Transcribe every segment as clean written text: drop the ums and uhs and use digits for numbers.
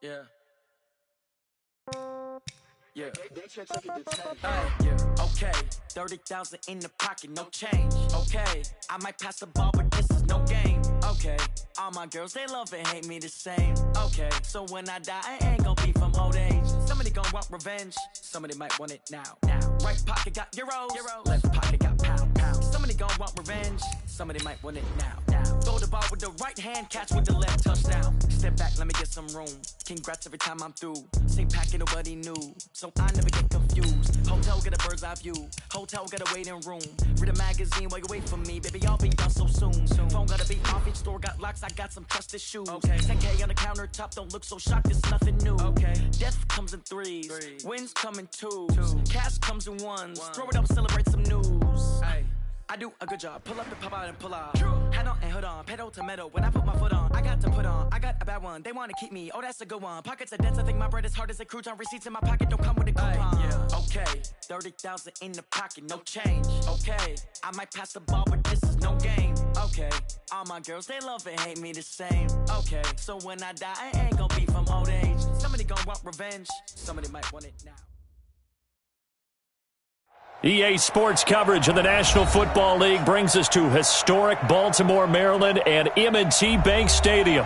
Yeah. Yeah. Yeah. Okay. 30,000 in the pocket, no change. Okay. I might pass the ball, but this is no game. Okay. All my girls, they love and hate me the same. Okay. So when I die, I ain't gonna be from old age. Somebody gonna want revenge. Somebody might want it now. Right pocket got euros. Left pocket got pound. Somebody gonna want revenge. Somebody might want it now. Throw the ball with the right hand, catch with the left, touchdown. Step back, let me get some room. Congrats every time I'm through. Same packet, nobody knew, so I never get confused. Hotel get a bird's eye view. Hotel get a waiting room. Read a magazine while you wait for me, baby. I'll be done so soon. Phone gotta be off, each store got locks. I got some trusted shoes. Okay. 10K on the countertop, don't look so shocked. It's nothing new. Okay. Death comes in threes. Wins come in twos. Cash comes in ones. Throw it up, celebrate some news. Ay. I do a good job. Pull up and pop out and pull out. Head on and hood on. Pedal to metal. When I put my foot on, I got to put on. I got a bad one. They want to keep me. Oh, that's a good one. Pockets are dense. I think my bread is hard as a crouton. Receipts in my pocket don't come with a coupon. Yeah. Okay. 30,000 in the pocket. No change. Okay. I might pass the ball, but this is no game. Okay. All my girls, they love and hate me the same. Okay. So when I die, I ain't gonna be from old age. Somebody gonna want revenge. Somebody might want it now. EA Sports coverage of the National Football League brings us to historic Baltimore, Maryland, and M&T Bank Stadium.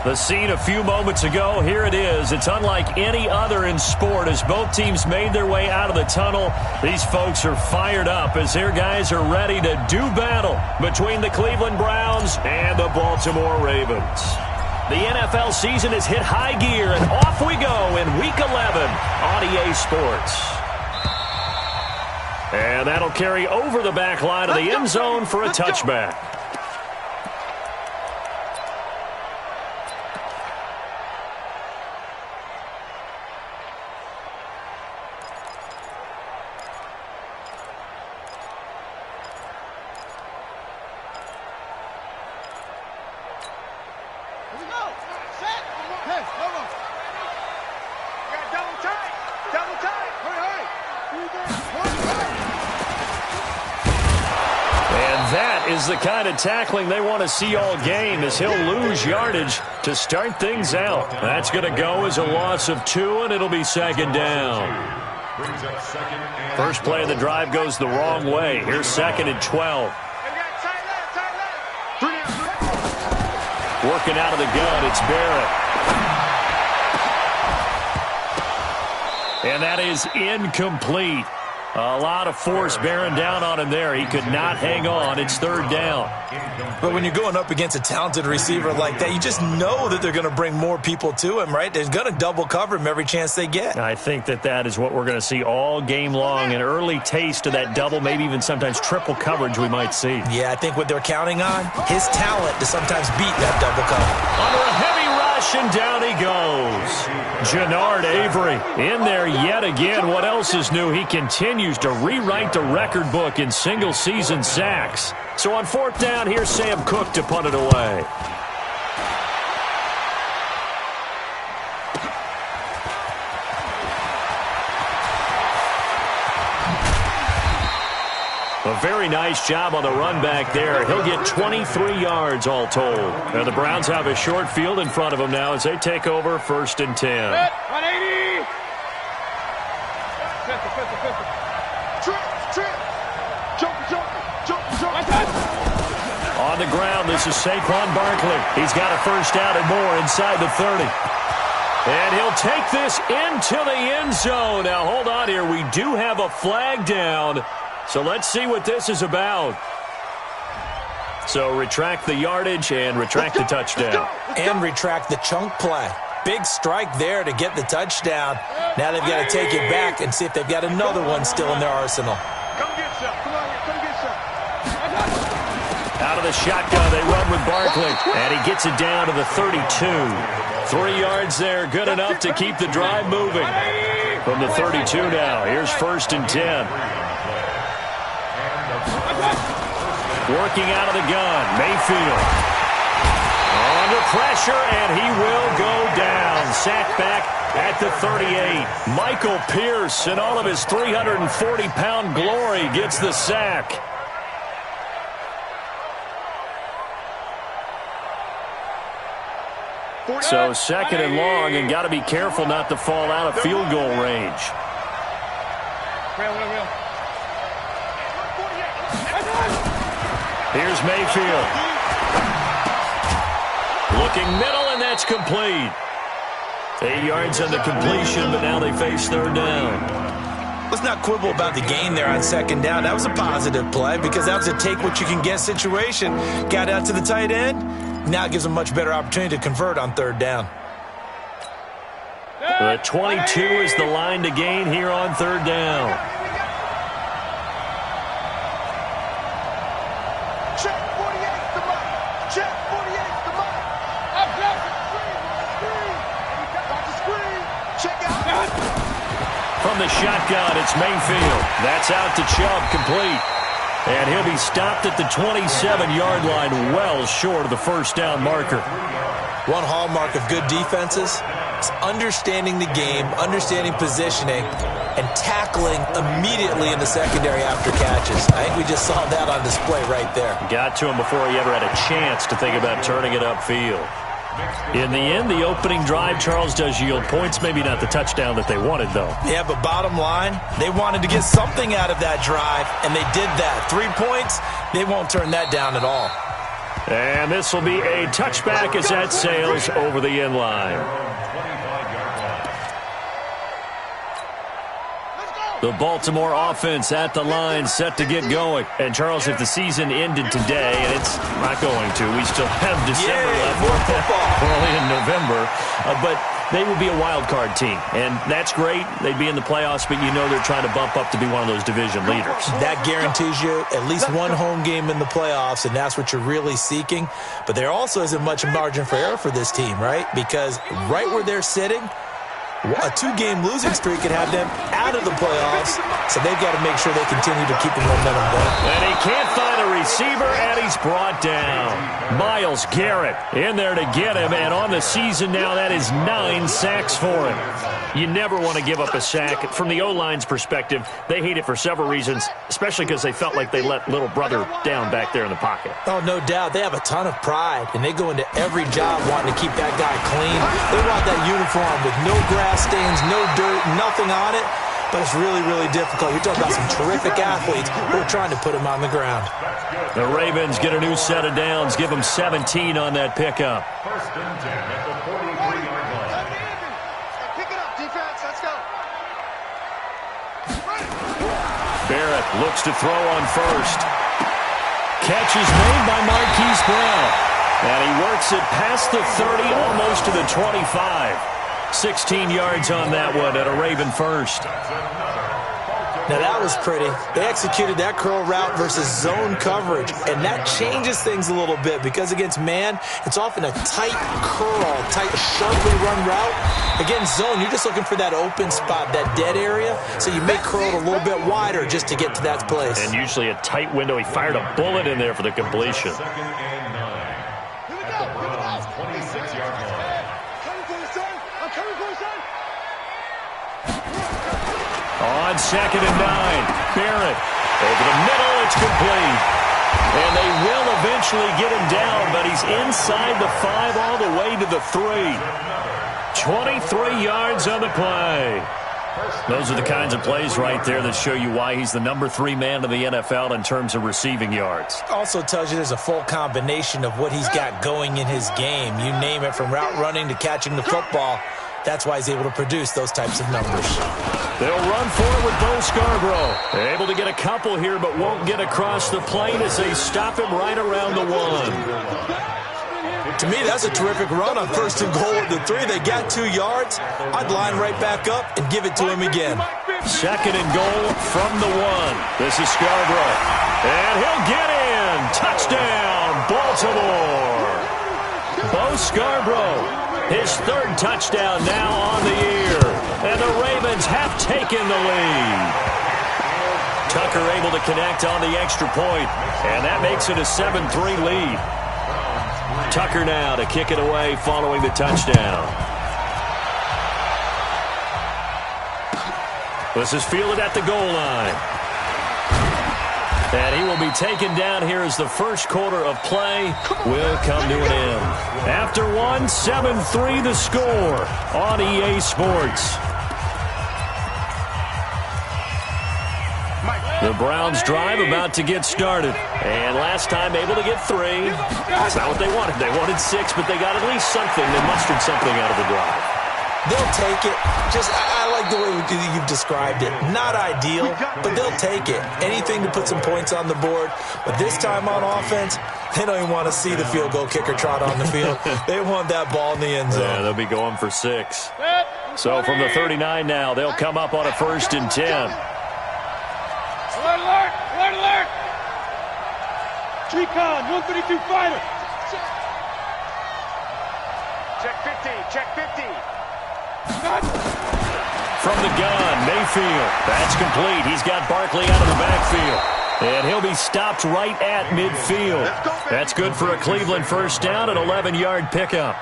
The scene a few moments ago, here it is. It's unlike any other in sport as both teams made their way out of the tunnel. These folks are fired up as their guys are ready to do battle between the Cleveland Browns and the Baltimore Ravens. The NFL season has hit high gear, and off we go in Week 11 on EA Sports. And that'll carry over the back line of the end zone for a touchback. Here we go. Set. Hey, hold on. You got double tight. Double tight. Hurry. And that is the kind of tackling they want to see all game as he'll lose yardage to start things out. That's going to go as a loss of 2, and it'll be second down. First play of the drive goes the wrong way. Here's second and 12. Working out of the gun, it's Barrett. And that is incomplete. A lot of force bearing down on him there. He could not hang on. It's third down. But when you're going up against a talented receiver like that, you just know that they're going to bring more people to him, right? They're going to double cover him every chance they get. I think that is what we're going to see all game long. An early taste of that double, maybe even sometimes triple coverage we might see. Yeah, I think what they're counting on, his talent to sometimes beat that double cover. Under a heavy rush, and down he goes. Jannard Avery in there yet again. What else is new? He continues to rewrite the record book in single-season sacks. So on fourth down, here's Sam Cook to punt it away. A very nice job on the run back there. He'll get 23 yards all told. And the Browns have a short field in front of them now as they take over first and 10. 180. On the ground, this is Saquon Barkley. He's got a first down and more inside the 30. And he'll take this into the end zone. Now, hold on here. We do have a flag down. So let's see what this is about. So retract the yardage and retract the touchdown. And retract the chunk play. Big strike there to get the touchdown. Now they've got to take it back and see if they've got another one still in their arsenal. Come get some. Come on here. Come get some. Out of the shotgun, they run with Barkley. And he gets it down to the 32. 3 yards there, good enough to keep the drive moving. From the 32 now, here's first and 10. Working out of the gun, Mayfield. Under pressure, and he will go down. Sacked back at the 38. Michael Pierce, in all of his 340-pound glory, gets the sack. So second and long, and got to be careful not to fall out of field goal range. Here's Mayfield. Looking middle, and that's complete. 8 yards on the completion, but now they face third down. Let's not quibble about the gain there on second down. That was a positive play because that was a take-what-you-can-get situation. Got out to the tight end. Now it gives them a much better opportunity to convert on third down. The 22 is the line to gain here on third down. Check 48's the money. Check 48's the money. Up, down, screen. Got the screen. Check out. From the shotgun, it's Mayfield. That's out to Chubb, complete. And he'll be stopped at the 27-yard line, well short of the first down marker. One hallmark of good defenses is understanding the game, understanding positioning, and tackling immediately in the secondary after catches. I think we just saw that on display right there. Got to him before he ever had a chance to think about turning it upfield. In the end, the opening drive, Charles, does yield points. Maybe not the touchdown that they wanted, though. Yeah, but bottom line, they wanted to get something out of that drive, and they did that. 3 points, they won't turn that down at all. And this will be a touchback as that sails over the end line. The Baltimore offense at the line, set to get going. And, Charles, if the season ended today, and it's not going to, we still have December left. More football. We're only in November. But they would be a wild card team, and that's great. They'd be in the playoffs, but you know they're trying to bump up to be one of those division leaders. That guarantees you at least one home game in the playoffs, and that's what you're really seeking. But there also isn't much margin for error for this team, right? Because right where they're sitting, a 2-game losing streak could have them out of the playoffs, so they've got to make sure they continue to keep the momentum going. And he can't find a receiver, and he's brought down. Myles Garrett in there to get him, and on the season now, that is 9 sacks for him. You never want to give up a sack. From the O-line's perspective, they hate it for several reasons, especially because they felt like they let little brother down back there in the pocket. Oh, no doubt. They have a ton of pride, and they go into every job wanting to keep that guy clean. They want that uniform with no grass stains, no dirt, nothing on it. But it's really, really difficult. You're talking about some terrific athletes who are trying to put him on the ground. The Ravens get a new set of downs, give them 17 on that pickup. First and 10 at the 43-yard line. Pick it up, defense. Let's go. Barrett looks to throw on first. Catch is made by Marquise Brown. And he works it past the 30, almost to the 25. 16 yards on that one at a Raven first. Now that was pretty. They executed that curl route versus zone coverage, and that changes things a little bit because against man, it's often a tight curl, tight, sharply run route. Against zone, you're just looking for that open spot, that dead area, so you may curl it a little bit wider just to get to that place. And usually a tight window. He fired a bullet in there for the completion. On second and 9, Barrett over the middle, it's complete. And they will eventually get him down, but he's inside the 5 all the way to the 3. 23 yards on the play. Those are the kinds of plays right there that show you why he's the number 3 man in the NFL in terms of receiving yards. Also tells you there's a full combination of what he's got going in his game. You name it, from route running to catching the football. That's why he's able to produce those types of numbers. They'll run for it with Bo Scarborough. Able to get a couple here, but won't get across the plane as they stop him right around the 1. To me, that's a terrific run on first and goal at the 3. They got 2 yards. I'd line right back up and give it to him again. Second and goal from the 1. This is Scarborough. And he'll get in. Touchdown, Baltimore. Bo Scarborough. His 3rd touchdown now on the year. And the Ravens have taken the lead. Tucker able to connect on the extra point. And that makes it a 7-3 lead. Tucker now to kick it away following the touchdown. This is fielded at the goal line. And he will be taken down here as the first quarter of play will come to an end. After one, 7-3 the score on EA Sports. The Browns drive about to get started. And last time able to get 3. That's not what they wanted. They wanted 6, but they got at least something. They mustered something out of the drive. They'll take it. I like the way you've described it. Not ideal, but they'll take it. Anything to put some points on the board. But this time on offense, they don't even want to see the field goal kicker trot on the field. They want that ball in the end zone. Yeah, they'll be going for 6. So from the 39 now, they'll come up on a 1st and 10. Alert, alert, alert, alert! G-Con, 132 fighter. Check 50, check 50. From the gun, Mayfield. That's complete. He's got Barkley out of the backfield. And he'll be stopped right at midfield. That's good for a Cleveland first down, an 11-yard pickup.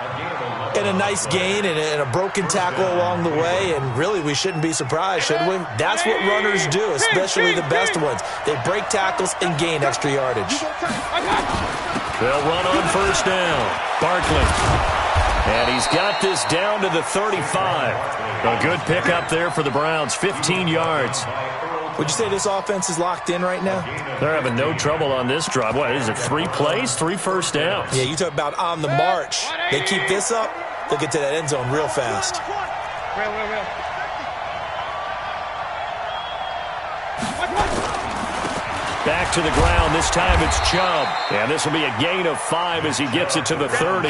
And a nice gain and a broken tackle along the way. And really, we shouldn't be surprised, should we? That's what runners do, especially the best ones. They break tackles and gain extra yardage. They'll run on first down. Barkley. And he's got this down to the 35. A good pickup there for the Browns, 15 yards. Would you say this offense is locked in right now? They're having no trouble on this drive. What is it, 3 plays, 3 first downs? Yeah, you talk about on the march. They keep this up, they'll get to that end zone real fast. Back to the ground. This time it's Chubb. And this will be a gain of 5 as he gets it to the 30.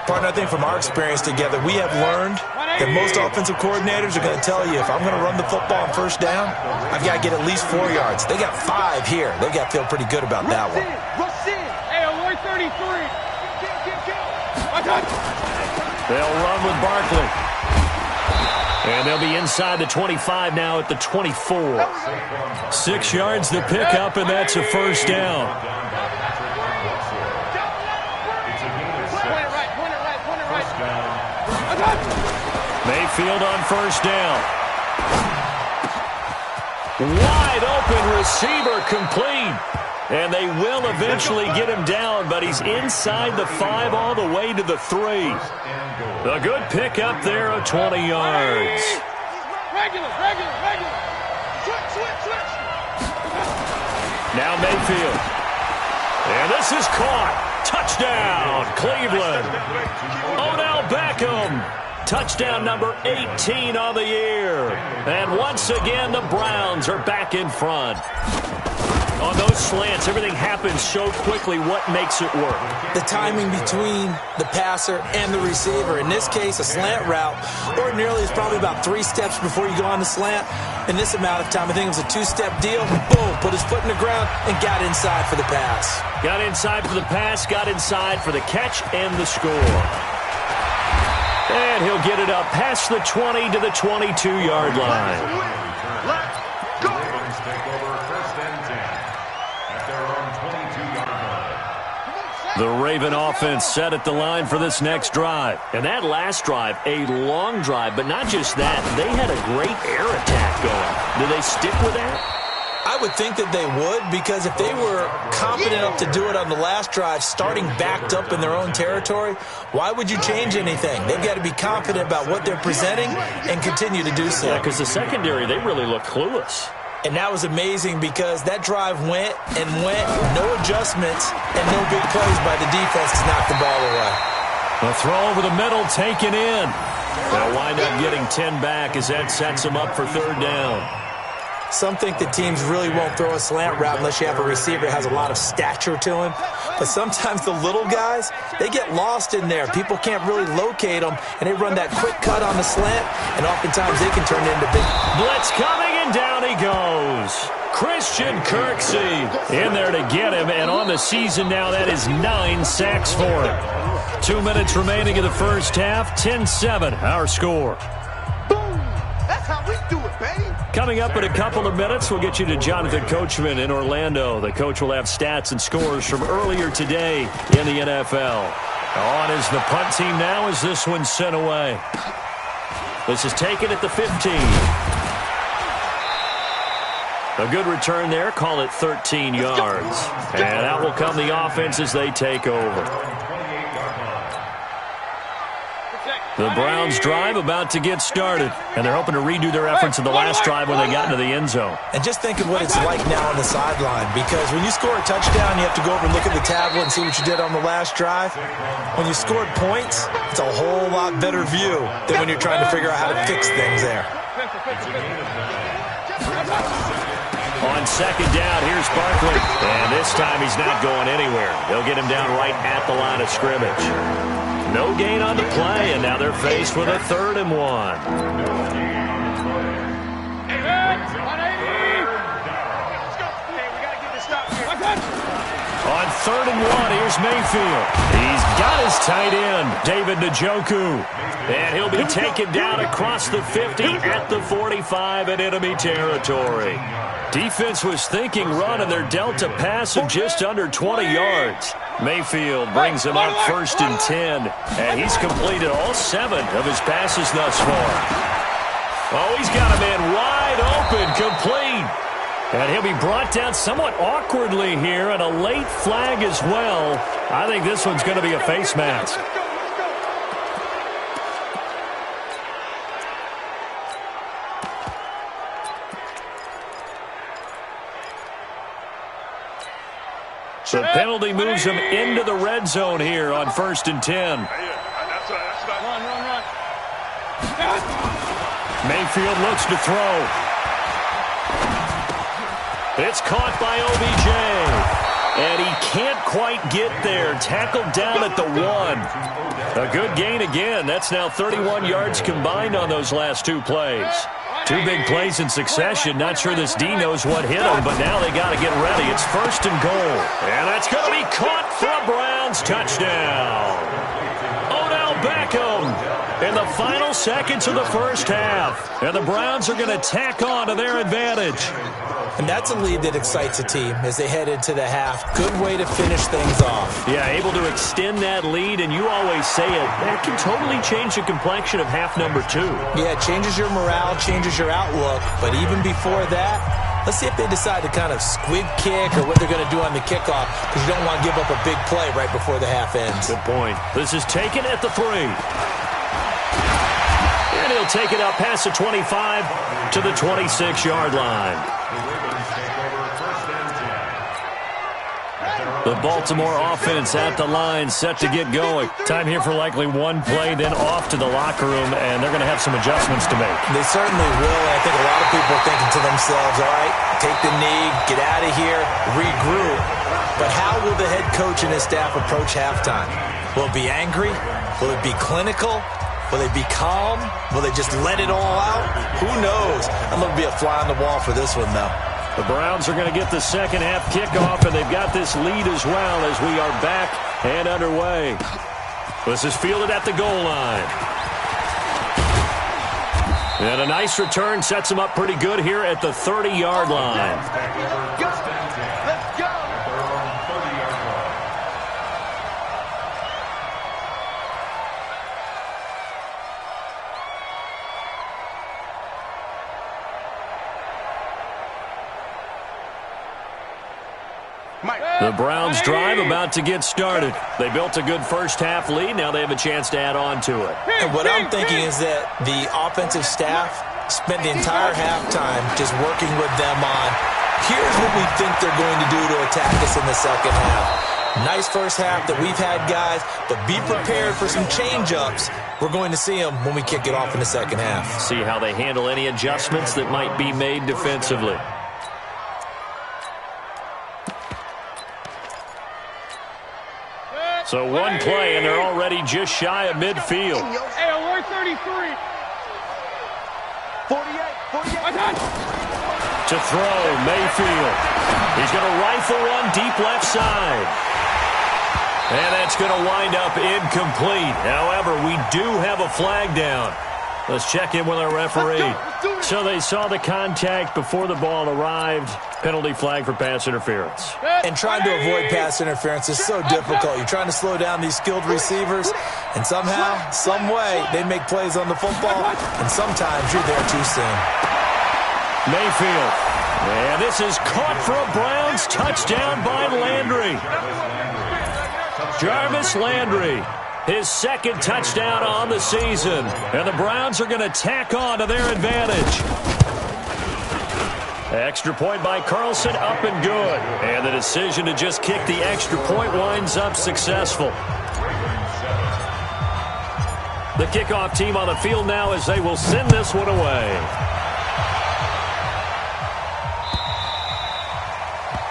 Partner, I think from our experience together, we have learned that most offensive coordinators are going to tell you, if I'm going to run the football on first down, I've got to get at least 4 yards. They got 5 here. They've got to feel pretty good about that one. Hey, alert 33. They'll run with Barkley. And they'll be inside the 25 now at the 24. 6 yards the pickup, and that's a first down. Mayfield on first down. Wide open receiver complete. And they will eventually get him down, but he's inside the 5 all the way to the 3. A good pickup there of 20 yards. Regular. Switch. Now Mayfield. And this is caught. Touchdown, Cleveland. Odell Beckham. Touchdown number 18 on the year. And once again, the Browns are back in front. On those slants, everything happens so quickly. What makes it work? The timing between the passer and the receiver. In this case, a slant route ordinarily is probably about 3 steps before you go on the slant. In this amount of time, I think it was a 2-step deal. Boom, put his foot in the ground and got inside for the pass. Got inside for the pass, got inside for the catch and the score. And he'll get it up past the 20 to the 22-yard line. The Raven offense set at the line for this next drive. And that last drive, a long drive, but not just that. They had a great air attack going. Do they stick with that? I would think that they would, because if they were confident enough to do it on the last drive, starting backed up in their own territory, why would you change anything? They've got to be confident about what they're presenting and continue to do so. Yeah, because the secondary, they really look clueless. And that was amazing because that drive went, no adjustments, and no big plays by the defense to knock the ball away. The throw over the middle taken in. They'll wind up getting 10 back as that sets them up for 3rd down. Some think that teams really won't throw a slant route unless you have a receiver that has a lot of stature to him. But sometimes the little guys, they get lost in there. People can't really locate them, and they run that quick cut on the slant, and oftentimes they can turn into big. Blitz coming, and down he goes. Christian Kirksey in there to get him, and on the season now, that is 9 sacks for him. 2 minutes remaining in the first half, 10-7, our score. Boom! That's how we do it, baby. Coming up in a couple of minutes, we'll get you to Jonathan Coachman in Orlando. The coach will have stats and scores from earlier today in the NFL. On is the punt team now as this one's sent away. This is taken at the 15. A good return there. Call it 13 yards. And out will come the offense as they take over. The Browns drive about to get started, and they're hoping to redo their efforts in the last drive when they got into the end zone. And just think of what it's like now on the sideline, because when you score a touchdown, you have to go over and look at the tablet and see what you did on the last drive. When you scored points, it's a whole lot better view than when you're trying to figure out how to fix things there. On second down, here's Barkley. And this time he's not going anywhere. They'll get him down right at the line of scrimmage. No gain on the play, and now they're faced with a 3rd and 1. On 3rd and 1, here's Mayfield. He's got his tight end, David Njoku. And he'll be taken down across the 50 at the 45 in enemy territory. Defense was thinking run, and they're dealt a pass of just under 20 yards. Mayfield brings him up 1st and 10, and he's completed all 7 of his passes thus far. Oh, he's got a man wide open, complete. And he'll be brought down somewhat awkwardly here, and a late flag as well. I think this one's going to be a face mask. The penalty moves him into the red zone here on 1st and 10. Mayfield looks to throw. It's caught by OBJ. And he can't quite get there. Tackled down at the 1. A good gain again. That's now 31 yards combined on those last 2 plays. 2 big plays in succession. Not sure this D knows what hit him, but now they got to get ready. It's 1st and goal. And that's going to be caught for a Browns touchdown. Odell Beckham in the final seconds of the first half. And the Browns are going to tack on to their advantage. And that's a lead that excites a team as they head into the half. Good way to finish things off. Yeah, able to extend that lead, and you always say it, that can totally change the complexion of half number 2. Yeah, it changes your morale, changes your outlook. But even before that, let's see if they decide to kind of squib kick or what they're going to do on the kickoff, because you don't want to give up a big play right before the half ends. Good point. This is taken at the 3. And he'll take it out past the 25 to the 26-yard line. The Baltimore offense at the line, set to get going. Time here for likely 1 play, then off to the locker room, and they're going to have some adjustments to make. They certainly will. I think a lot of people are thinking to themselves, all right, take the knee, get out of here, regroup. But how will the head coach and his staff approach halftime? Will it be angry? Will it be clinical? Will they be calm? Will they just let it all out? Who knows? I'm going to be a fly on the wall for this one, though. The Browns are going to get the second half kickoff, and they've got this lead as well as we are back and underway. This is fielded at the goal line. And a nice return sets him up pretty good here at the 30-yard line. Let's go. The Browns drive about to get started. They built a good first half lead. Now they have a chance to add on to it. And what I'm thinking is that the offensive staff spent the entire halftime just working with them on, here's what we think they're going to do to attack us in the second half. Nice first half that we've had, guys, but be prepared for some change-ups. We're going to see them when we kick it off in the second half. See how they handle any adjustments that might be made defensively. So 1 play, and they're already just shy of midfield. Hey, alert 33. 48. To throw, Mayfield. He's going to rifle one deep left side. And that's going to wind up incomplete. However, we do have a flag down. Let's check in with our referee. So they saw the contact before the ball arrived. Penalty flag for pass interference. And trying to avoid pass interference is so difficult. You're trying to slow down these skilled receivers, and somehow, some way, they make plays on the football, and sometimes you're there too soon. Mayfield And this is caught for a Browns touchdown by Landry. Jarvis Landry, his second touchdown on the season. And the Browns are going to tack on to their advantage. Extra point by Carlson, up and good. And the decision to just kick the extra point winds up successful. The kickoff team on the field now as they will send this one away.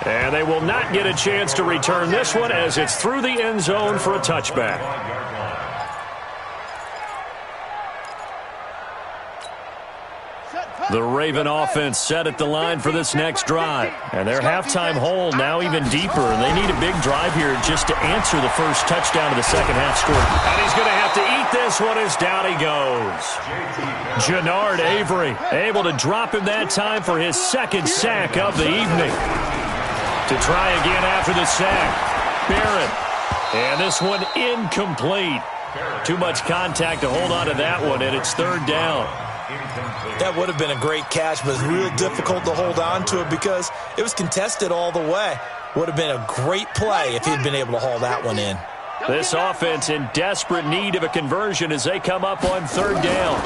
And they will not get a chance to return this one as it's through the end zone for a touchback. The Raven offense set at the line for this next drive. And their halftime hole now even deeper. And they need a big drive here just to answer the first touchdown of the second half score. And he's going to have to eat this one as down he goes. Jannard Avery able to drop him that time for his second sack of the evening. To try again after the sack. Barrett. And this one incomplete. Too much contact to hold on to that one, and it's third down. That would have been a great catch, but it's real difficult to hold on to it because it was contested all the way. Would have been a great play if he'd been able to haul that one in. This offense in desperate need of a conversion as they come up on third down.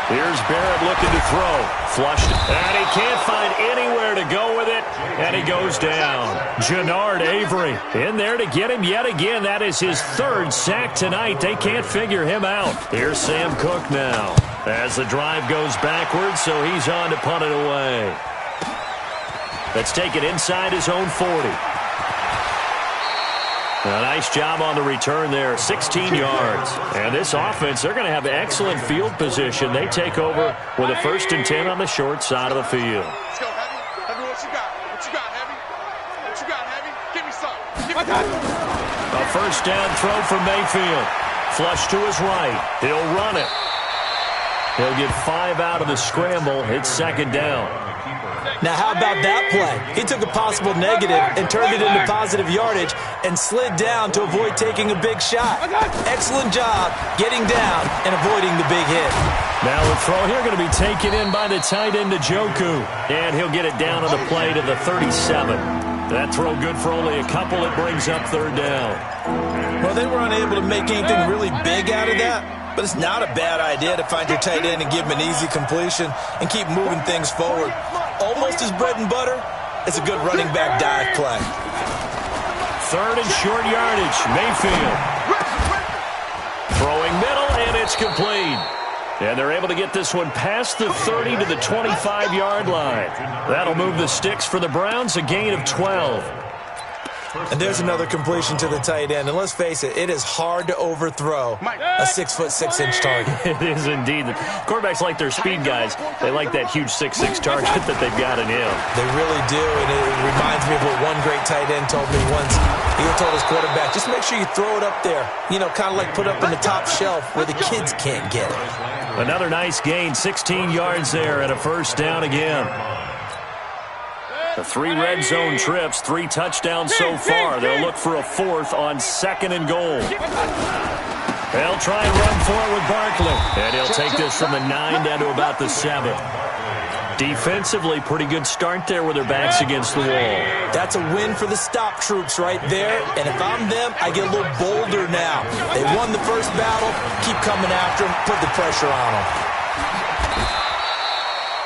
Here's Barrett looking to throw. Flushed it. And he can't find anywhere to go with it. And he goes down. Jannard Avery in there to get him yet again. That is his third sack tonight. They can't figure him out. Here's Sam Cook now. As the drive goes backwards, so he's on to punt it away. Let's take it inside his own 40. A nice job on the return there, 16 yards. And this offense, they're going to have excellent field position. They take over with a 1st and 10 on the short side of the field. Let's go, Heavy. Heavy, what you got? What you got, Heavy? What you got, Heavy? Give me some. Give me some. A first down throw from Mayfield. Flush to his right. He'll run it. He'll get 5 out of the scramble. It's second down. Now, how about that play? He took a possible negative and turned it into positive yardage and slid down to avoid taking a big shot. Excellent job getting down and avoiding the big hit. Now the throw here going to be taken in by the tight end Njoku. And he'll get it down on the play to the 37. That throw good for only a couple. It brings up third down. Well, they were unable to make anything really big out of that. But it's not a bad idea to find your tight end and give him an easy completion and keep moving things forward. Almost his bread and butter. It's a good running back dive play. Third and short yardage. Mayfield. Throwing middle, and it's complete. And they're able to get this one past the 30 to the 25-yard line. That'll move the sticks for the Browns, a gain of 12. And there's another completion to the tight end. And let's face it, it is hard to overthrow a 6'6" target. It is indeed. The quarterbacks like their speed guys. They like that huge 6'6" target that they've got in him. They really do, and it reminds me of what one great tight end told me once. He told his quarterback, just make sure you throw it up there. You know, kind of like put up on the top shelf where the kids can't get it. Another nice gain, 16 yards there, and a first down again. The 3 red zone trips, 3 touchdowns so far. They'll look for a 4th on 2nd and goal. They'll try and run for it with Barkley. And he'll take this from the 9 down to about the 7. Defensively, pretty good start there with their backs against the wall. That's a win for the stop troops right there. And if I'm them, I get a little bolder now. They won the first battle. Keep coming after them. Put the pressure on them.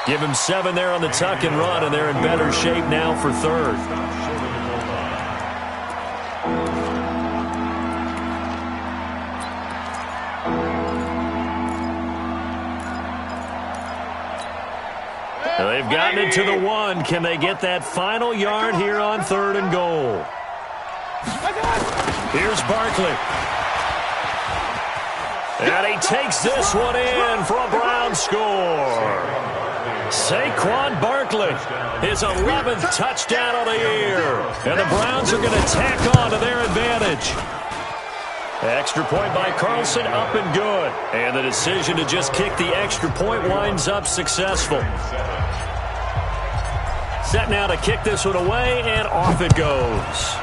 Give him 7 there on the tuck and run, and they're in better shape now for third. They've gotten it to the 1. Can they get that final yard here on 3rd and goal? Here's Barkley. And he takes this one in for a Brown score. Saquon Barkley, his 11th touchdown of the year. And the Browns are going to tack on to their advantage. Extra point by Carlson, up and good. And the decision to just kick the extra point winds up successful. Set now to kick this one away, and off it goes.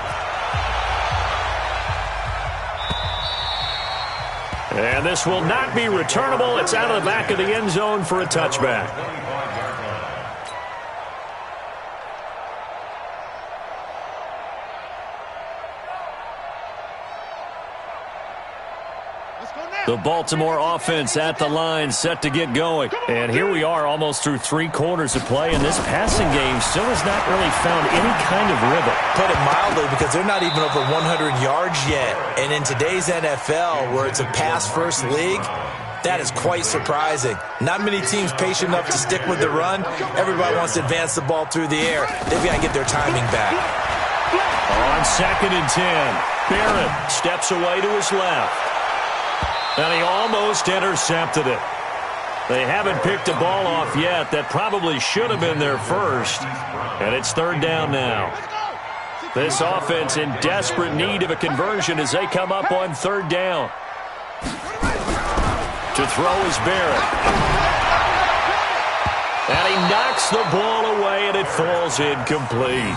And this will not be returnable. It's out of the back of the end zone for a touchback. The Baltimore offense at the line, set to get going. And here we are almost through 3 quarters of play, and this passing game still has not really found any kind of rhythm. Put it mildly, because they're not even over 100 yards yet. And in today's NFL, where it's a pass-first league, that is quite surprising. Not many teams patient enough to stick with the run. Everybody wants to advance the ball through the air. They've got to get their timing back. On 2nd and 10, Barrett steps away to his left. And he almost intercepted it. They haven't picked a ball off yet. That probably should have been their first. And it's 3rd down now. This offense in desperate need of a conversion as they come up on 3rd down. To throw is Barrett. And he knocks the ball away, and it falls incomplete.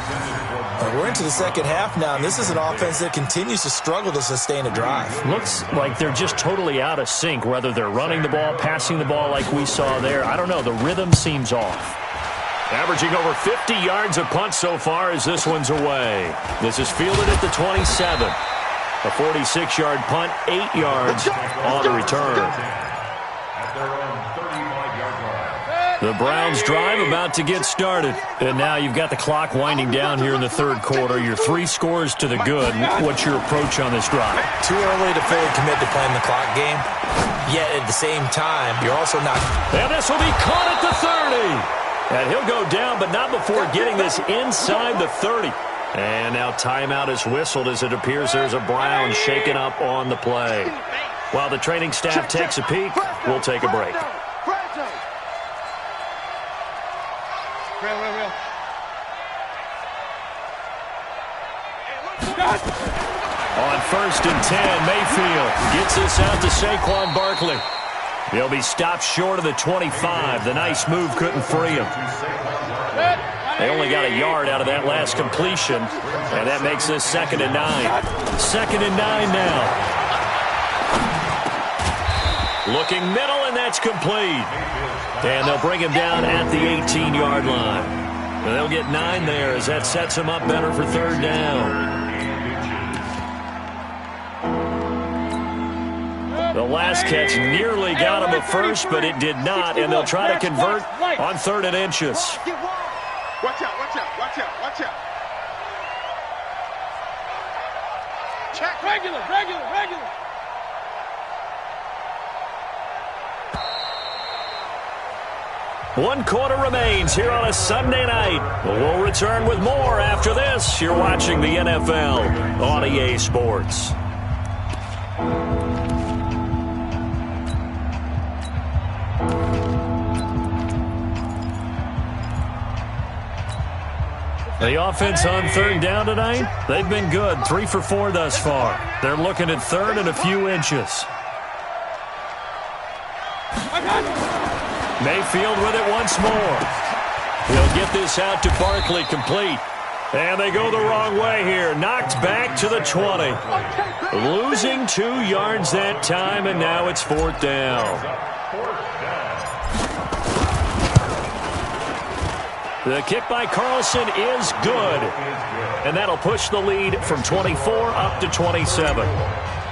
We're into the second half now, and this is an offense that continues to struggle to sustain a drive. Looks like they're just totally out of sync, whether they're running the ball, passing the ball like we saw there. I don't know. The rhythm seems off. Averaging over 50 yards a punt so far as this one's away. This is fielded at the 27. A 46-yard punt, 8 yards on the return. The Browns drive about to get started. And now you've got the clock winding down here in the 3rd quarter. You're 3 scores to the good. What's your approach on this drive? Too early to fully commit to playing the clock game. Yet at the same time, you're also not... And this will be caught at the 30. And he'll go down, but not before getting this inside the 30. And now timeout is whistled as it appears there's a Brown shaken up on the play. While the training staff takes a peek, we'll take a break. On 1st and 10, Mayfield gets this out to Saquon Barkley. He'll be stopped short of the 25. The nice move couldn't free him. They only got a yard out of that last completion, and that makes this 2nd and 9. 2nd and 9 now. Looking middle, and that's complete. And they'll bring him down at the 18-yard line. And they'll get 9 there as that sets him up better for 3rd down. The last catch nearly got him a first, but it did not, and they'll try to convert on 3rd and inches. Watch out, watch out, watch out, watch out. Check. Regular. 1 quarter remains here on a Sunday night. We'll return with more after this. You're watching the NFL on EA Sports. The offense on 3rd down tonight, they've been good. 3 for 4 thus far. They're looking at 3rd and a few inches. Mayfield with it once more. He'll get this out to Barkley, complete. And they go the wrong way here. Knocked back to the 20. Losing 2 yards that time, and now it's 4th down. The kick by Carlson is good. And that'll push the lead from 24 up to 27.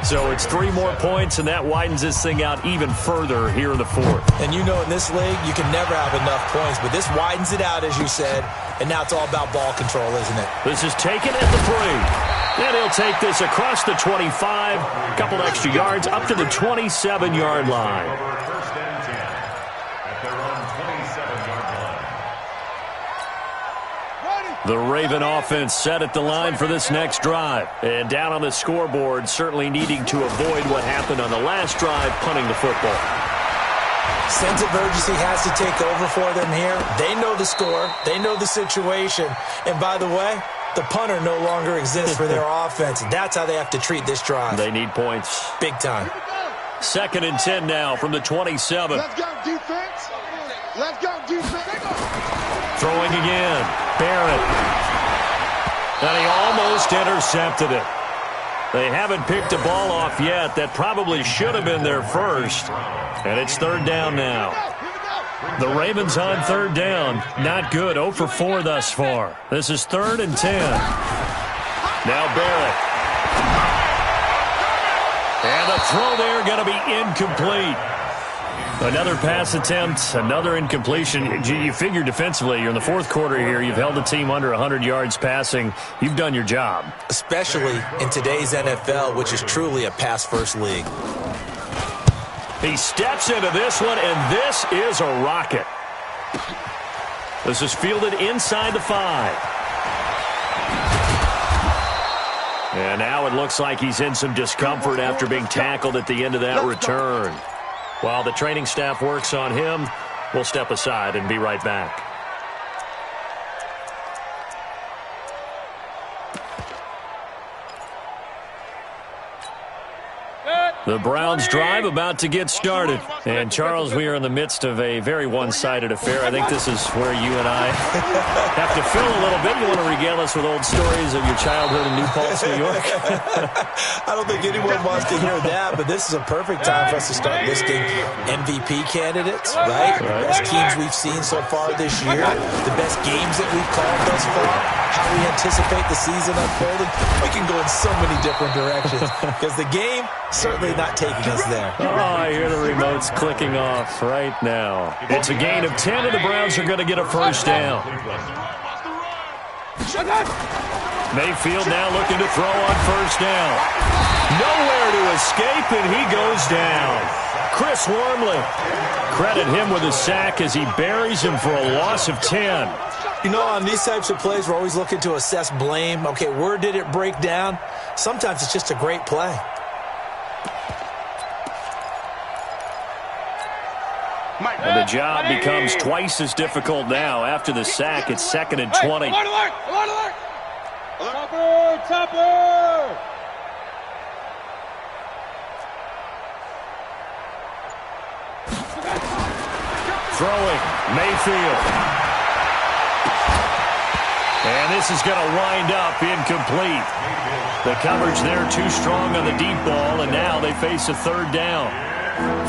So it's 3 more points, and that widens this thing out even further here in the 4th. And you know in this league, you can never have enough points, but this widens it out, as you said, and now it's all about ball control, isn't it? This is taken at the 3. And he'll take this across the 25, a couple extra yards, up to the 27-yard line. The Raven offense set at the line for this next drive. And down on the scoreboard, certainly needing to avoid what happened on the last drive, punting the football. Sense of urgency has to take over for them here. They know the score. They know the situation. And by the way, the punter no longer exists for their offense. That's how they have to treat this drive. They need points. Big time. 2nd and 10 now from the 27. Let's go, defense. Let's go, defense. Throwing again. Barrett. And he almost intercepted it. They haven't picked a ball off yet. That probably should have been their first. And it's 3rd down now. The Ravens on 3rd down. Not good. 0 for 4 thus far. This is 3rd and 10. Now Barrett. And the throw there going to be incomplete. Another pass attempt, another incompletion. You figure defensively, you're in the fourth quarter here. You've held the team under 100 yards passing. You've done your job. Especially in today's NFL, which is truly a pass-first league. He steps into this one, and this is a rocket. This is fielded inside the 5. And now it looks like he's in some discomfort after being tackled at the end of that return. While the training staff works on him, we'll step aside and be right back. The Browns drive about to get started. And, Charles, we are in the midst of a very one-sided affair. I think this is where you and I have to fill a little bit. You want to regale us with old stories of your childhood in New Paltz, New York? I don't think anyone wants to hear that, but this is a perfect time for us to start listing MVP candidates, right? The best teams we've seen so far this year, the best games that we've called thus far, how we anticipate the season unfolding. We can go in so many different directions because the game certainly not taking us there. Oh, I hear the remotes clicking off right now. It's a gain of 10, and the Browns are going to get a first down. Mayfield now looking to throw on first down. Nowhere to escape, and he goes down. Chris Wormley. Credit him with a sack as he buries him for a loss of 10. You know, on these types of plays, we're always looking to assess blame. Okay, where did it break down? Sometimes it's just a great play. And the job becomes twice as difficult now. After the sack, it's 2nd and 20. Topper! Throwing, Mayfield. And this is going to wind up incomplete. The coverage there too strong on the deep ball, and now they face a third down.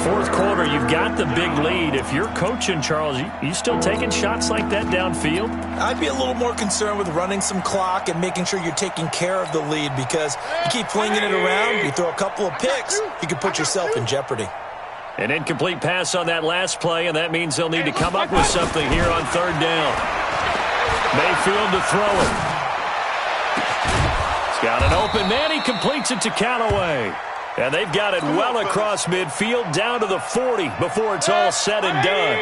Fourth quarter, you've got the big lead. If you're coaching, Charles, you still taking shots like that downfield? I'd be a little more concerned with running some clock and making sure you're taking care of the lead, because you keep flinging it around, you throw a couple of picks, you can put yourself in jeopardy. An incomplete pass on that last play, and that means they'll need to come up with something here on third down. Mayfield to throw it. He's got an open man. He completes it to Callaway. And they've got it well across midfield down to the 40 before it's all said and done.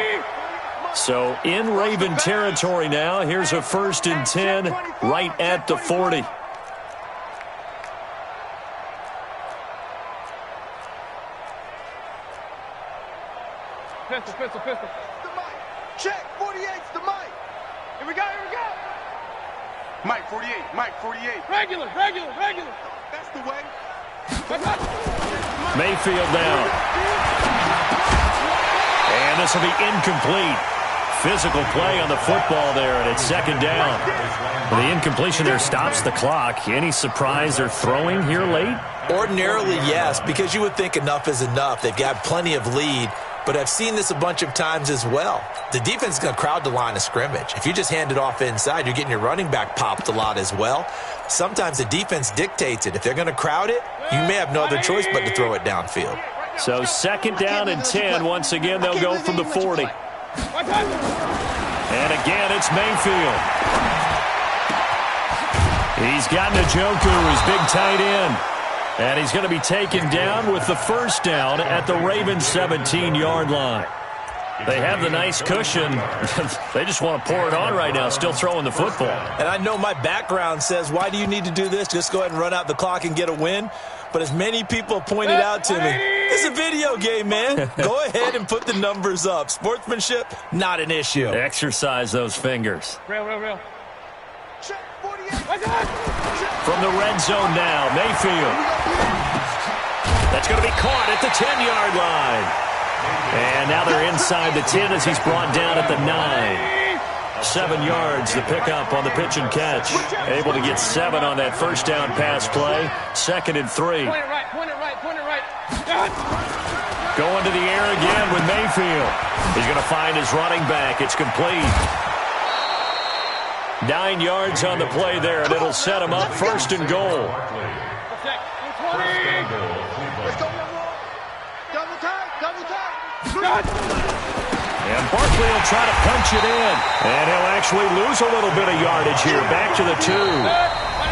So in Raven territory now. Here's a 1st and 10 right at the 40. Pistol. The mic. Check. 48's the mic. Here we go. Mike 48. Regular. That's the way. Mayfield down. And this will be incomplete. Physical play on the football there, and it's 2nd down. The incompletion there stops the clock. Any surprise they're throwing here late? Ordinarily, yes, because you would think enough is enough. They've got plenty of lead, but I've seen this a bunch of times as well. The defense is going to crowd the line of scrimmage. If you just hand it off inside, you're getting your running back popped a lot as well. Sometimes the defense dictates it. If they're going to crowd it, you may have no other choice but to throw it downfield. So 2nd down and 10. Once again, they'll go from the 40. And again, it's Mayfield. He's got Njoku, his big tight end. And he's going to be taken down with the first down at the Ravens' 17-yard line. They have the nice cushion. They just want to pour it on right now, still throwing the football. And I know my background says, why do you need to do this? Just go ahead and run out the clock and get a win. But as many people pointed out to me, it's a video game, man. Go ahead and put the numbers up. Sportsmanship, not an issue. Exercise those fingers. Real. Check. 48. From the red zone now, Mayfield. That's going to be caught at the 10-yard line. And now they're inside the 10 as he's brought down at the 9. 7 yards, the pickup on the pitch and catch. Able to get 7 on that first down pass play. 2nd and 3. Point it right. Going to the air again with Mayfield. He's going to find his running back. It's complete. 9 yards on the play there, and it'll set him up 1st and goal. Let's go. And Barkley will try to punch it in. And he'll actually lose a little bit of yardage here. Back to the 2.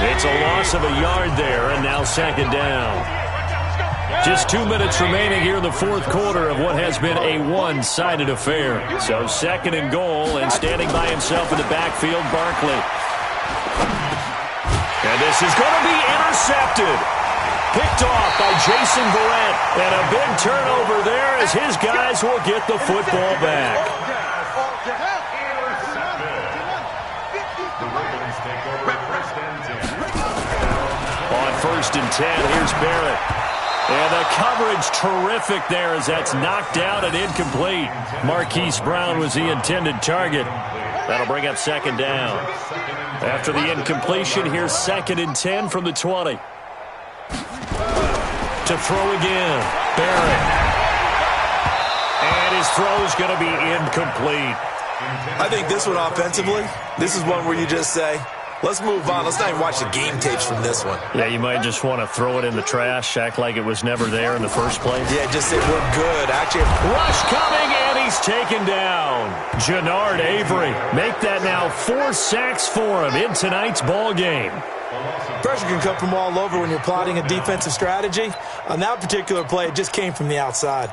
It's a loss of a yard there, and now second down. Just 2 minutes remaining here in the fourth quarter of what has been a one-sided affair. So second and goal, and standing by himself in the backfield, Barkley. And this is going to be intercepted. Picked off by Jason Verrett. And a big turnover there as his guys will get the football back. On first and 10, here's Barrett. And the coverage terrific there as that's knocked out and incomplete. Marquise Brown was the intended target. That'll bring up second down. After the incompletion, here's second and 10 from the 20. To throw again, Barrett. And his throw's going to be incomplete. I think this one offensively, this is one where you just say, let's move on. Let's not even watch the game tapes from this one. Yeah, you might just want to throw it in the trash, act like it was never there in the first place. Yeah, just say we're good. Actually, rush coming, and he's taken down. Jannard Avery. Make that now 4 sacks for him in tonight's ball game. Pressure can come from all over when you're plotting a defensive strategy. On that particular play, it just came from the outside.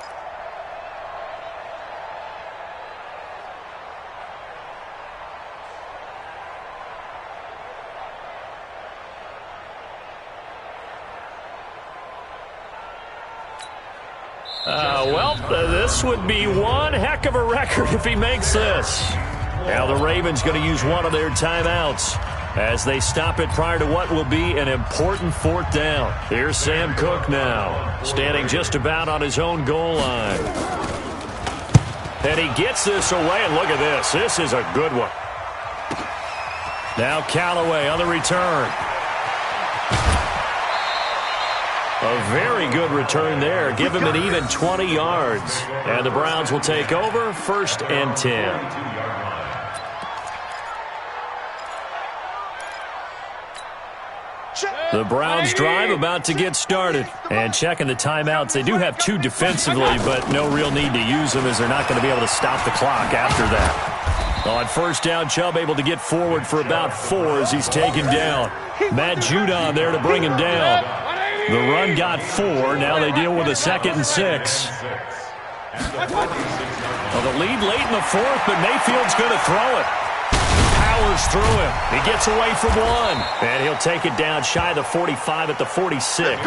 This would be one heck of a record if he makes this. Now the Ravens going to use one of their timeouts as they stop it prior to what will be an important fourth down. Here's Sam Cook now, standing just about on his own goal line. And he gets this away, and look at this. This is a good one. Now Callaway on the return. A very good return there. Give him an even 20 yards. And the Browns will take over, first and 10. The Browns drive about to get started. And checking the timeouts, they do have 2 defensively, but no real need to use them as they're not going to be able to stop the clock after that. On first down, Chubb able to get forward for about 4 as he's taken down. Matt Judon there to bring him down. The run got 4. Now they deal with a 2nd and 6. Well, the lead late in the fourth, but Mayfield's going to throw it. Powers through him. He gets away from 1. And he'll take it down shy of the 45 at the 46.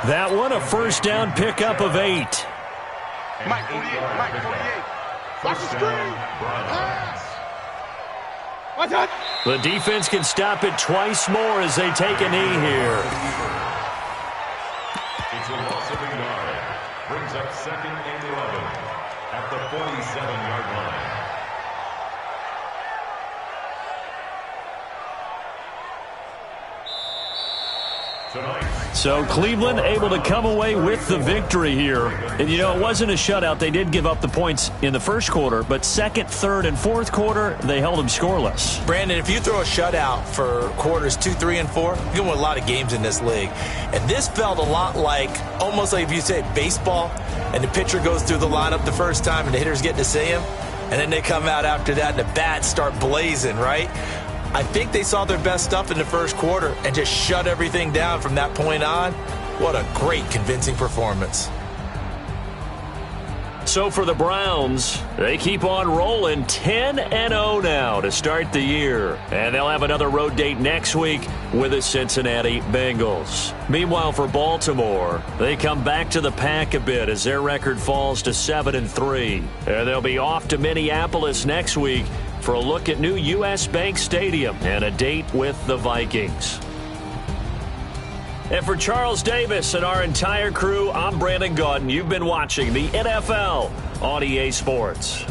That one, a first down pickup of 8. Mike 48, Mike 48. Watch the screen. Watch out. The defense can stop it twice more as they take a knee here. It's a loss of a yard. Brings up 2nd and 11 at the 47-yard line. So Cleveland able to come away with the victory here. And, you know, it wasn't a shutout. They did give up the points in the first quarter, but second, third, and fourth quarter, they held them scoreless. Brandon, if you throw a shutout for quarters 2, 3, and 4, you can win a lot of games in this league. And this felt a lot like, almost like if you say baseball, and the pitcher goes through the lineup the first time and the hitters get to see him, and then they come out after that and the bats start blazing, right? I think they saw their best stuff in the first quarter and just shut everything down from that point on. What a great, convincing performance. So for the Browns, they keep on rolling 10-0 now to start the year. And they'll have another road date next week with the Cincinnati Bengals. Meanwhile, for Baltimore, they come back to the pack a bit as their record falls to 7-3. And they'll be off to Minneapolis next week for a look at new U.S. Bank Stadium and a date with the Vikings. And for Charles Davis and our entire crew, I'm Brandon Gaudin. You've been watching the NFL on EA Sports.